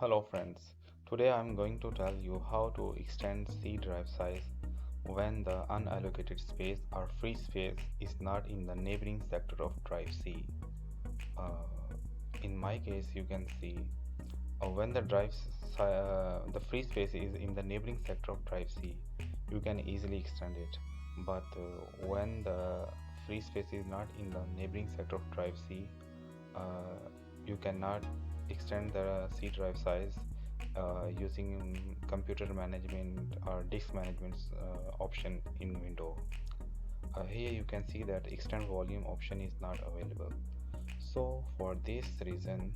Hello friends, today I am going to tell you how to extend C drive size when the unallocated space or free space is not in the neighboring sector of drive C. Uh, in my case, you can see when the free space is in the neighboring sector of drive C, you can easily extend it. But when the free space is not in the neighboring sector of drive C, you cannot extend the C drive size using computer management or disk management option in window. Here you can see that extend volume option is not available. So for this reason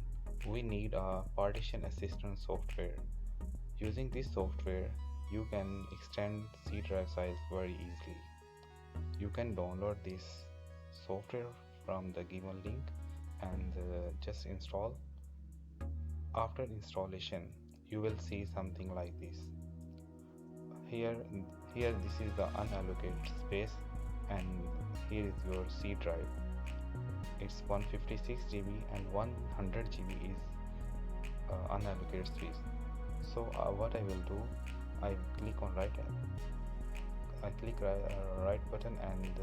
we need a partition assistant software. Using this software you can extend C drive size very easily. You can download this software from the given link and just install. After installation you will see something like this. Here this is the unallocated space and here is your C drive. It's 156 GB and 100 GB is unallocated space. So what I will do, I click on right button and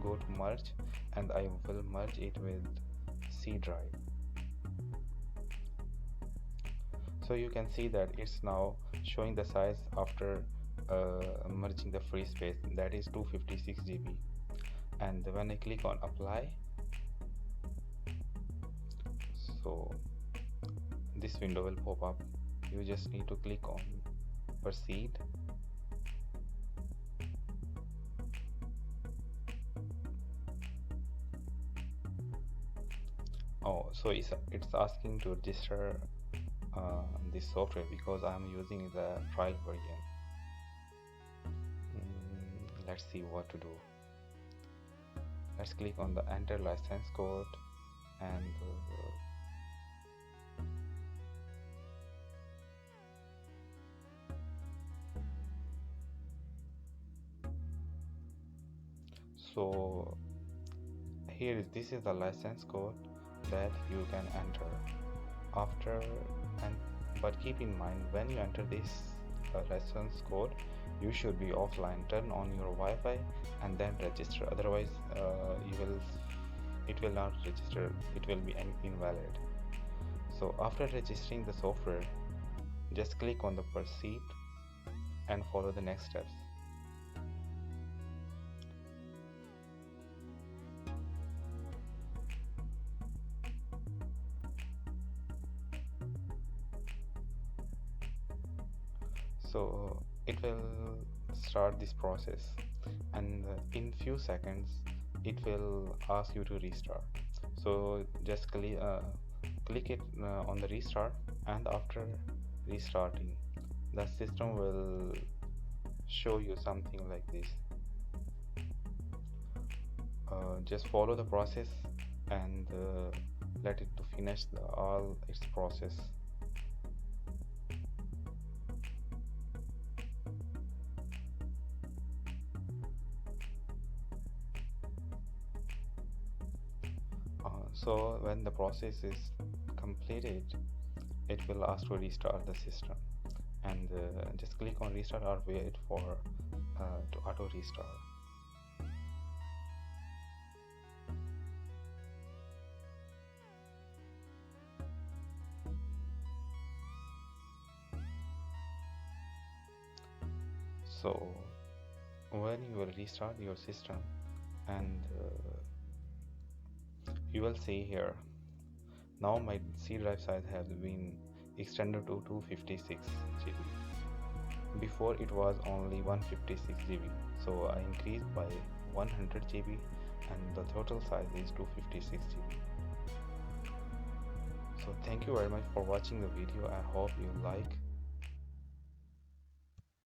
go to merge, and I will merge it with C drive. So you can see that it's now showing the size after merging the free space, that is 256 GB. And when I click on apply, so this window will pop up. You just need to click on proceed. So it's asking to register this software because I'm using the trial version. Let's see what to do. Let's click on the enter license code and so this is the license code that you can enter after, but keep in mind when you enter this license code you should be offline. Turn on your Wi-Fi and then register, otherwise it will not register, it will be invalid. So after registering the software, just click on the proceed and follow the next steps. So it will start this process, and in few seconds it will ask you to restart. So just click it on the restart, and after restarting the system will show you something like this. Just follow the process and let it to finish all its process. So when the process is completed, it will ask to restart the system, and just click on restart or wait for to auto restart. So when you will restart your system, and you will see here now my C drive size has been extended to 256 GB. Before it was only 156 GB, so I increased by 100 GB and the total size is 256 GB. So thank you very much for watching the video. I hope you like